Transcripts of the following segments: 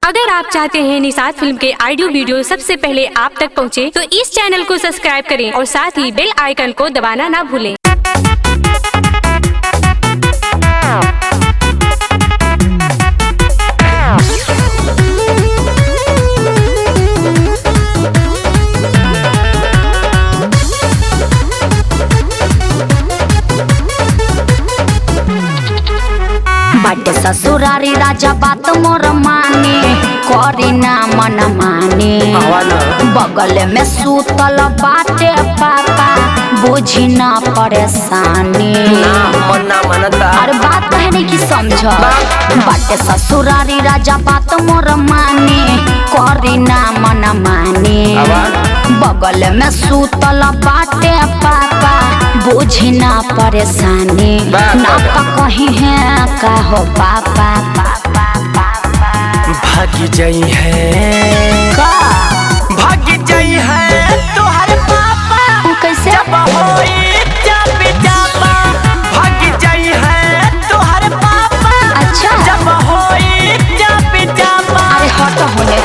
अगर आप चाहते हैं निषाद फिल्म के ऑडियो वीडियो सबसे पहले आप तक पहुंचे, तो इस चैनल को सब्सक्राइब करें और साथ ही बेल आइकन को दबाना ना भूलें। बाटे ससुरारी राजा बात मोर माने, करी ना मन माने। बगल में सूतल बाटे पापा, बुझी ना परेशानी। अरे बात कहने की समझ। बाटे ससुरारी राजा बात मोर माने, करी ना मन माने। बगल में सूतल बाटे पापा, बुझी ना परेशानी। ना तो कहीं है का हो पापा, भागी जाई है का भागी जाई है तोहरे पापा। कैसे जब होई जब जापा, भागी जाई है तोहरे पापा। अच्छा जब होई जब जापा। अरे हट होने।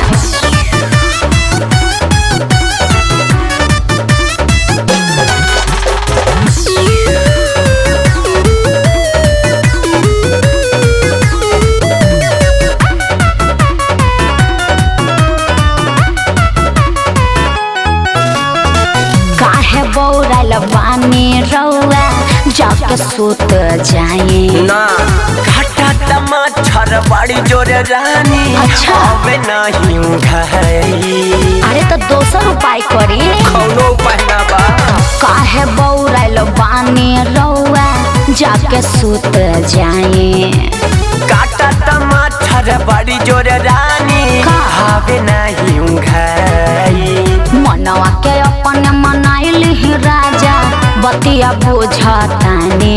बौराल पानी रौआ जाके सूत जाए ना घाटा टमाटर बड़ी जोरे रानी। अच्छा अबे नहीं उठाई। अरे तो दोसर उपाय करी। कौनो उपाय ना बा। काहे बौराल पानी रौआ जाके सूत जाए। काटा टमाटर बड़ी जोरे रानी। अबे नहीं उठाई। मनवा के अपन मनाइल ही राजा, बतिया बुझतानी।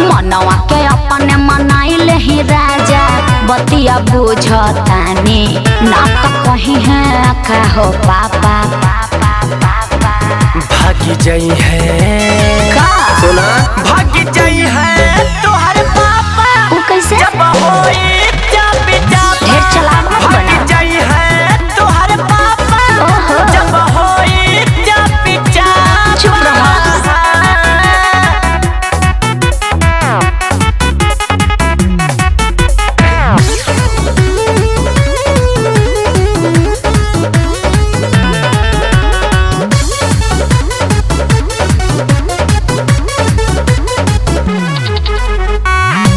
मनवा के अपन मनाइल ही राजा, बतिया बुझतानी। ना तो कहीं है का हो पापा, भागी जाई है का सुना। भागी जाई है तोहरे पापा। वो कैसे जब होई जब जापा। ढेर चलाक मत बना। भागी जाई है तोहरे पापा। ओहो। जब होई जब जापा। चुप रहो।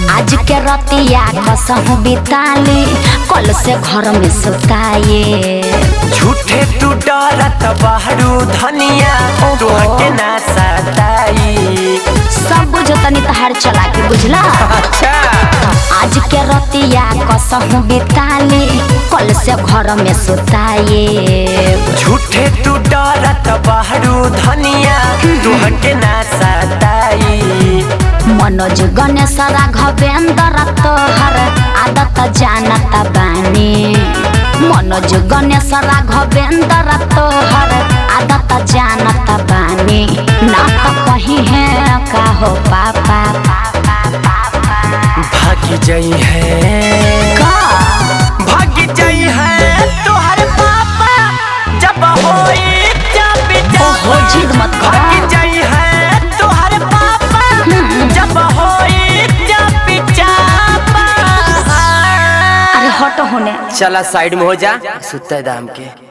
आज के रतिया कसहु बिताली, कल से घर में सुताए। झूठे तू डरत बाहरू धनिया, तोहके ना सताई। सब बुझतनी तहार चला के बुझला। अच्छा आज के रतिया कसहु बिताली, कल से घर में सुताए। झूठे तू डरत बाहरू धनिया, तोहके ना सताई। मनोज गणेश राघवेंद्र तोहर आदत जानत बानी। मनोज गणेश राघवेंद्र तोहर आदत जानत बानी। ना तो कहीं है का हो पापा, भागी जाई है का भागी जाई है तोहरे पापा। जब होई जब ओहो जिद मत कर। भागी जाई है तोहरे पापा। जब होई जब जापा। अरे हट होने। चला साइड में हो जा, सुते दाम के।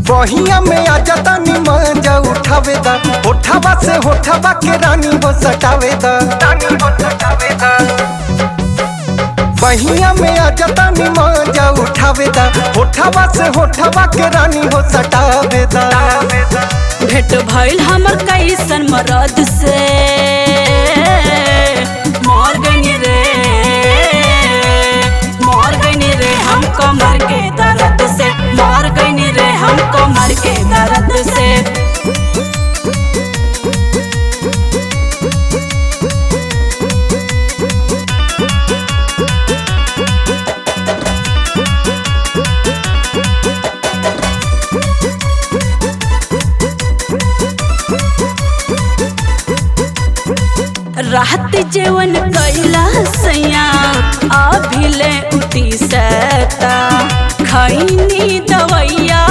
बहिया में आ जाता निमन जा उठावे दा। होठावा से होठावा के रानी हो सटावे दा। बहिया में आ जाता निमन जा उठावे दा। होठावा से होठावा के रानी हो सटावे दा। भेट भइल हमर कैसन मरद से, रात जेवन कैला सैया अभिले उठी सता खैनी दवैया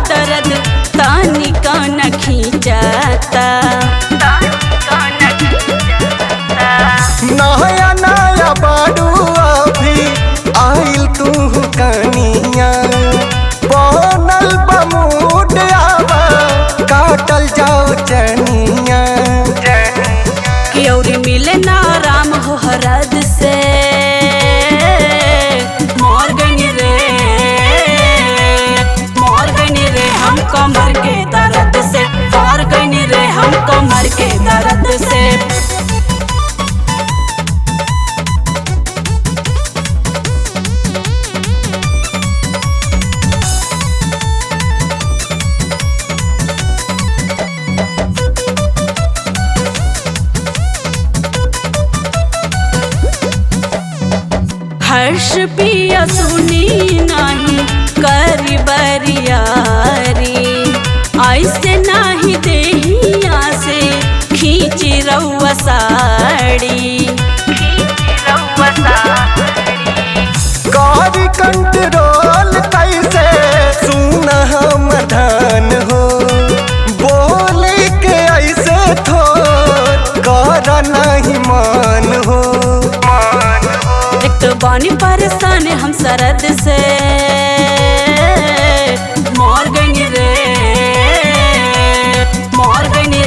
दर्द तानी कान खींचता नया नया बाडू अभी आइल तू कनिया बनल बमूड आवा काटल जाओ चनिया क्योरी मिले ना राम हो हरद से मोर गनी रे हम कमर के दर्द से मोर गनी रे हम कमर के दर्द से हर्ष पिया सुनी नहीं करी बरियारी ऐसे नहीं देहिया से खींची रउआ साड़ी कर कंट्रोल कैसे सुन हम धान हो बोले के ऐसे थोर कर नहीं मान हो एक तो बानी परेशान हम सरद से मोर गनी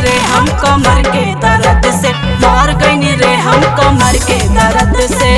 रे हम कमर के दर्द से मोर गनी रे हम कमर के दर्द से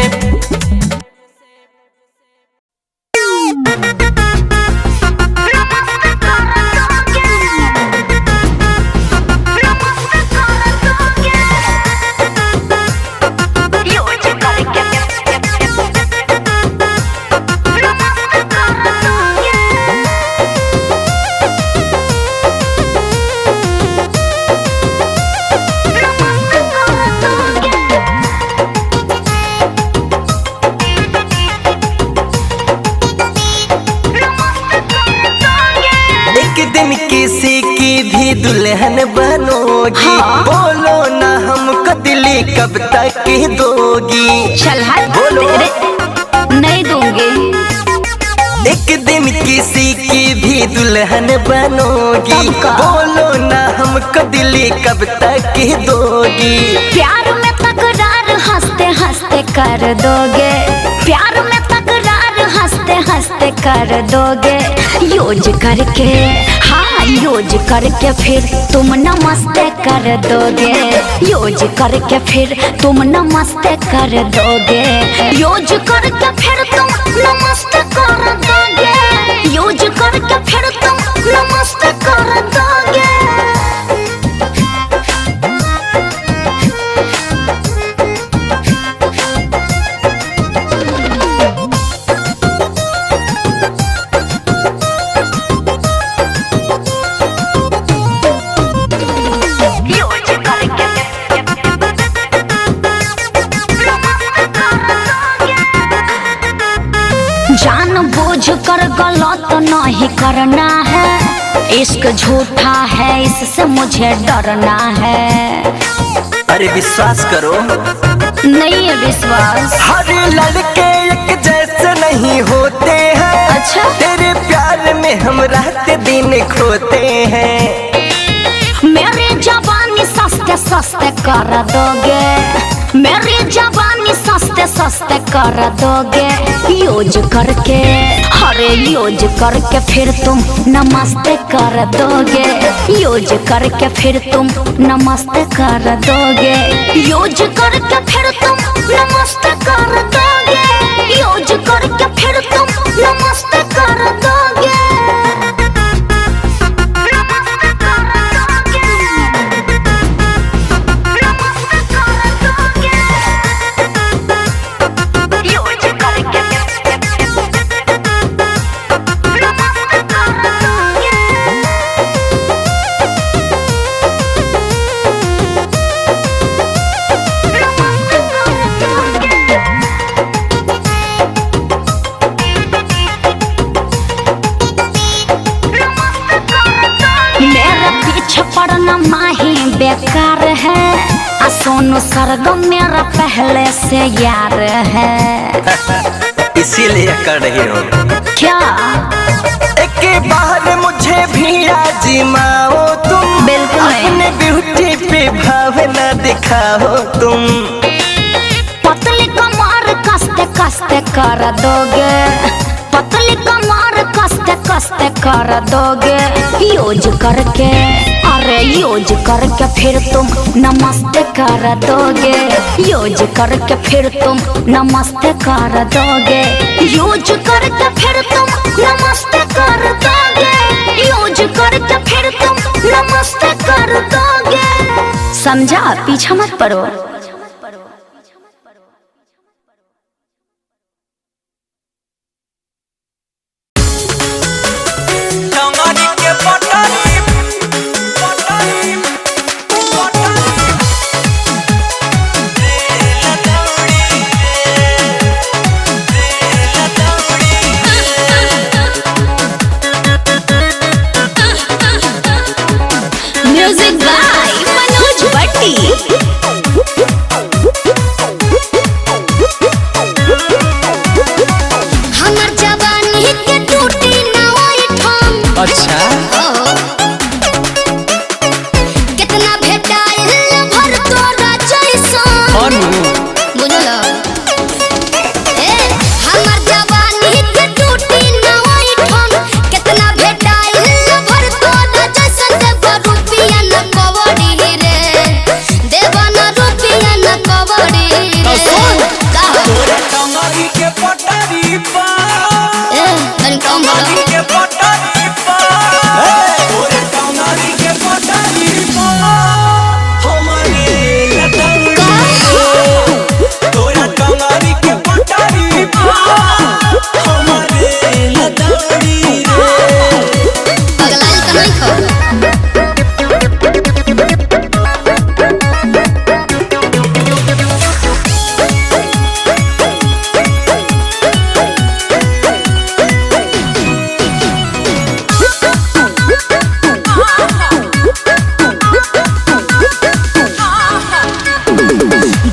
किसी की भी दुल्हन बनोगी बोलो ना हमको दिल्ली कब तक दोगी चल हट बोलो नहीं दूंगी एक दिन किसी की भी दुल्हन बनोगी बोलो ना हमको दिल्ली कब तक दोगी प्यार में तकरार हंसते हंसते कर दोगे प्यार में तकरार हंसते हंसते कर दोगे यूज करके हाँ यूज करके फिर तुम नमस्ते कर दोगे यूज करके फिर तुम नमस्ते कर दोगे यूज करके फिर तुम नमस्ते कर दोगे यूज करके फिर तुम नमस्ते कर दोगे जानबूझ कर गलत नहीं करना है इश्क झूठा है इससे मुझे डरना है अरे विश्वास करो नहीं है विश्वास हर लड़के एक जैसे नहीं होते हैं अच्छा तेरे प्यार में हम रात दिन खोते हैं मेरी जवानी सस्ते सस्ते कर दोगे मेरी जवानी सस्ते सस्ते कर दोगे यूज करके अरे यूज करके फिर तुम नमस्ते कर दोगे यूज करके फिर तुम नमस्ते कर दोगे यूज करके फिर तुम नमस्ते कर दोगे यूज करके फिर तुम नमस्ते कर दोगे सोनू सरगम मेरा पहले से यार है। इसीलिए कर रही हो क्या एक बार मुझे भी आजमाओ तुम, बिल्कुल नहीं। अपने ब्यूटी पे भावना दिखाओ तुम। पतली कमर कस्ते कस्ते कर दोगे, पतली कमर कस्ते कस्ते कर दोगे। यूज करके, अरे यूज करके फिर तुम नमस्ते कर दोगे, यूज करके फिर तुम नमस्ते कर दोगे, यूज करके फिर तुम नमस्ते कर दोगे, यूज करके फिर तुम नमस्ते कर दोगे। समझा? पीछा मत पड़ो। Music by Manoj Bhatti. हमर जवानी के टूटी ना ओई ठम। अच्छा कितना भेटाइल भर तोरा जैसन। बुझल? ए हमर जवानी के टूटी ना ओई ठम। कितना भेटाइल भर तोरा जैसन। देव रुपया न कवड़ी रे, देव न रुपया न कवड़ी रे। तनी कम बोलो। पगलाइल त नहीं खो।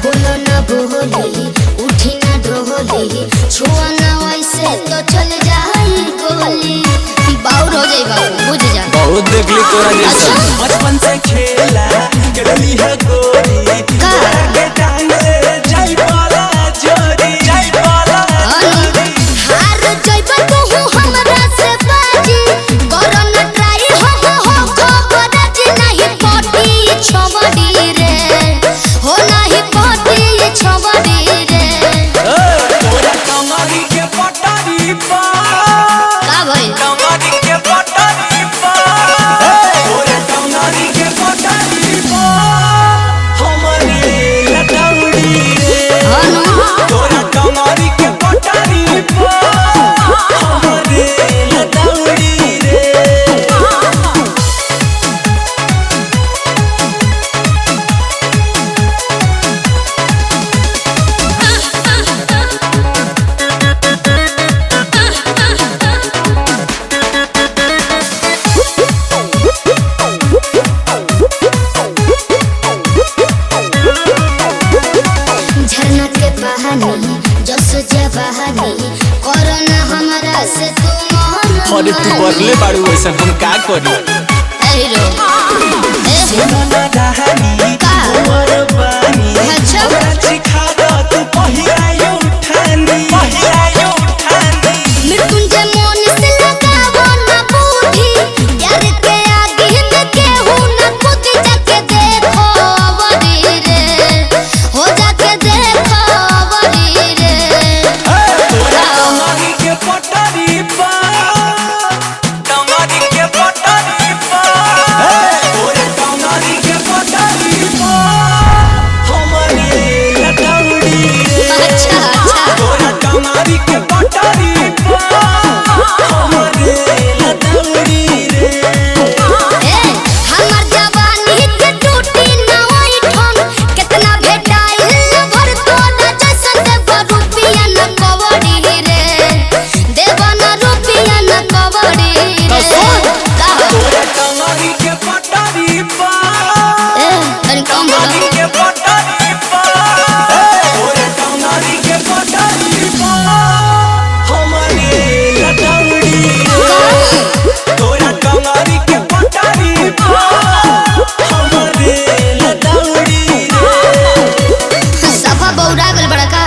बोलो न बोली, उठी न डोली, छुआ न वैसे तो चल जाई गोली। बाउर हो जाई बाबू, बुझ जा। बहुत देख ली तोरा जैसा। अच्छा। बचपन से खेला करली है गोरी, का? के टांग ले जाई पाला जोरी, जाई पाला जोरी। हार जइबा तू हमरा से बाजी, करो न ट्राई हो खबर जी नहीं पटी छबड़ी रे, हो नहीं पटी छबड़ी रे। तोरा कमरी के पटारी पा, का भइल? कमरी के पटारी पा, तोरा कमरी के पटारी पा, हमरे लटौड़ी रे। हनु तोरा कमरी के पटारी पा, हमरे लटौड़ी रे। झरना के बहानी जस जवानी, करो न हमरा से तू मन। अरे तू बदले बाड़ू वैसा हम का करी? हीरो सुनना कहानी का? उमर बानी, अच्छा। हमरा सिखा दो तू पहिला उठानी, पहिला उठानी। मृत्युंजय मोन से लगावो न बूढ़ी, यार के आगे में केहू न कूद। जाके देखो बड़ी रे, हो जाके देखो बड़ी रे। तोरा कमरी के पटारी पा, कमरी के पटारी पा, तोरा कमरी के बौरा गल बड़ा का।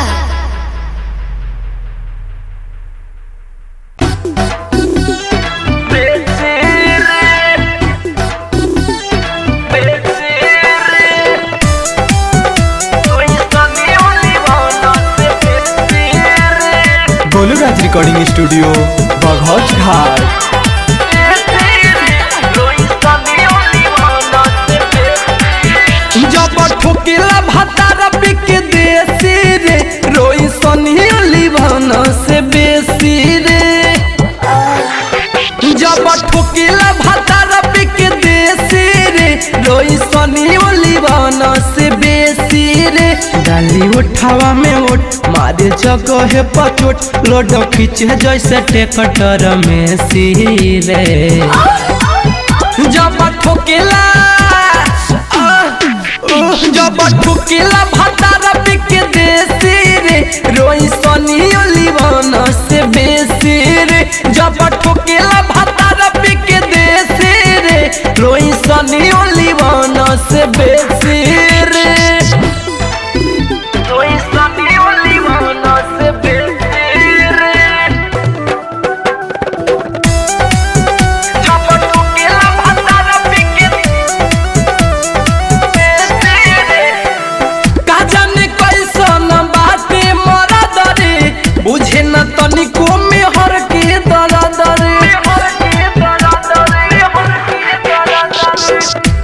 गोलूराज रिकॉर्डिंग स्टूडियो बघौच घाट। जब ठोकेला भातार बिक देसी रे रोई सनी लिवान से बेसी रे। जब ठोकेला भातार बिक देसी रे रोई सनी लिवान से बेसी रे। डाली उठावा में उठ मारे जगह पचोट लोड खींचे जैसे ट्रैक्टर में सी रे। जब ठोकेला जब ठुकिला भातार बिक देसी रे रोई सनी लिवान से बेसी रे। जब ठुकिला भातार बिक देसी रे रोई सनी लिवान से बेसी रे। रोई सनी लिवान से बेसी रे। जब ठुकिला भातार बिक बुझे न तनिको में हर के दर्द रे।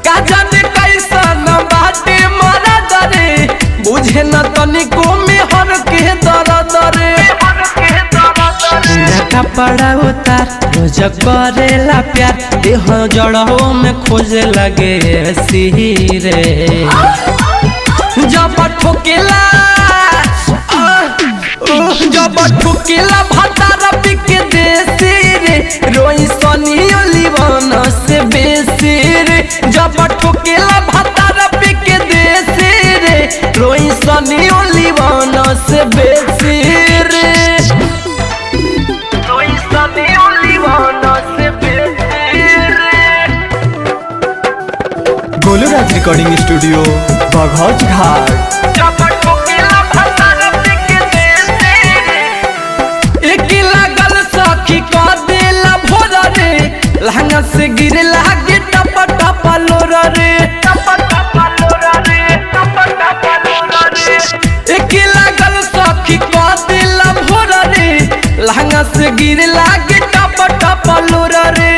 का जाने कैसन बाटे मरद रे बुझे न तनिको में हर के दर्द रे। कपड़ा उतार रोज करेला प्यार देह जड़ों में खोजे लगे सी रे। जब ठोकेला जब ठुकिला भातार बिक देसी रे रोई सनी लिवान से बेसी रे। जब ठुकिला भातार बिक देसी रे रोई सनी लिवान से बेसी रे। रोई सनी लिवान से बेसी रे। गोलूराज रिकॉर्डिंग स्टूडियो बघौच घाट। लहंगा से गिरे लागे टप टप लोरा रे। एक लागल सखी का दिल भोरा रे लहंगा से गिरे लागे टप टप लोरा रे।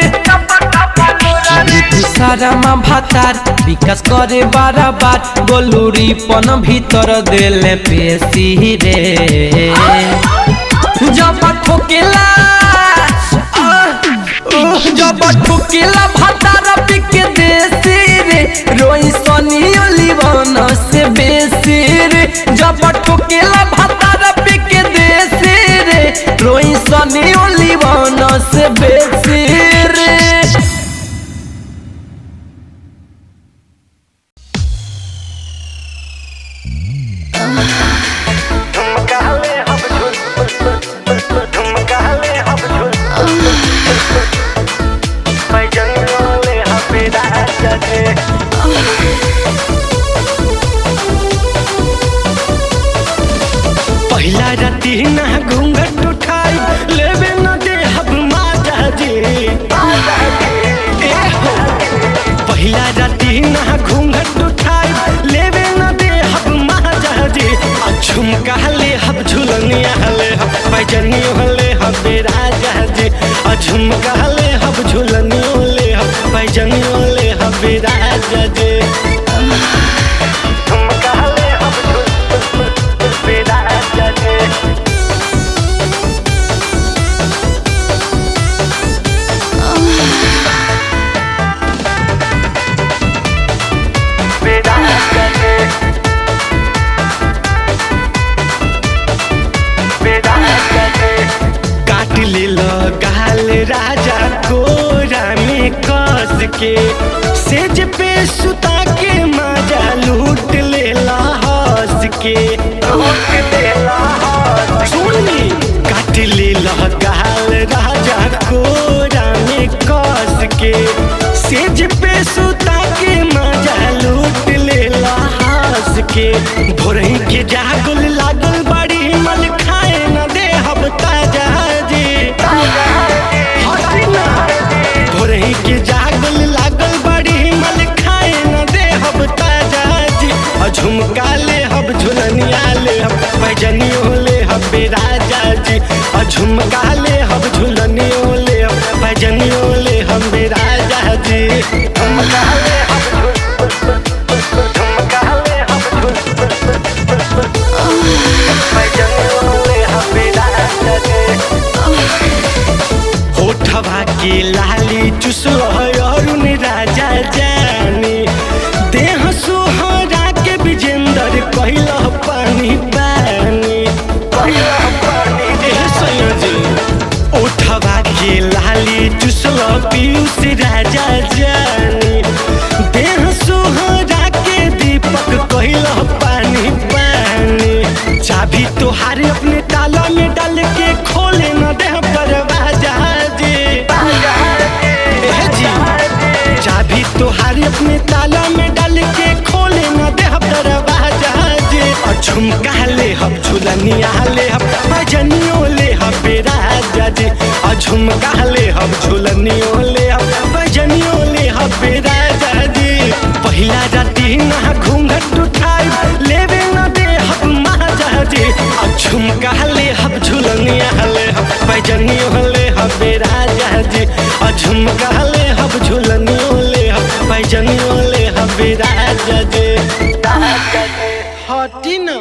सारा माँ भातार विकास करे बार गोलूरी पन भीतर देले पेशी रे। जब ठोकेला जब ठुकिला भातार बिक देसी रे रोई सनी लिवान से बेसी रे। जब ठुकिला भातार बिक देसी रे रोई सनी लिवान से बेसी रे। पहला राती ना घूंघट उठाई लेवे न दे हब माता जी। पहला राती ना घूंघट उठाई लेवे न दे हब माता जी। झुमका ले हब झुलनिया ले हब पैजनियो ले हब राजा जी। झुमका ले हब झुलनियो ले हब पैजनियो ले हब राजा जी। काट ले गाल राजा कोरा में कस के सेज पे सुता के मजा लूट ले हंस के। सुनी काट ले गाल राजा कोरा में कस के सेज पे सुता के मजा लूट ले हंस के भोरही के जागल लागल बड़ी मल खाए न दे हब ताजा जी भोरही के जागल लागल बड़ी मल खाए न दे हब ताजा जी झुमका ले हब झुलनिया ले हब पैजनियो ले हब राजा जी झुमका ले हब झुलनियो ले हब पैजनियो ले हब राजा जी झुमका ले होठवा के लाली चुसल अरुण राजा जानी देह सोहरा के विजेंदर कहल पानी पानी ओठवा के लाली चुसल पीयूष राजा जानी देह सोहरा के दीपक कहल पानी पानी चाबी तोहार अपने ताला में डाल के खोले न दे दरवाजा जी चाबी तोहार अपने ताला में डाल के खोले न दे दरवाजा जी झुमका ले हब झुलनिया ले हब भजनियो ले हब राजा जी झुमका ले हब झुलनियो ले हब भजनियो ले हब राजा जी पहिला राती ना घूंघट उठाई लेवे न दे हब महाजा जी झुमका ले हब झुलनिया ले हब भजनियो ले हब राजा जी झुमका ले हब झुलनियो ले हब भजनियो ले हब राजा जी हटी ना।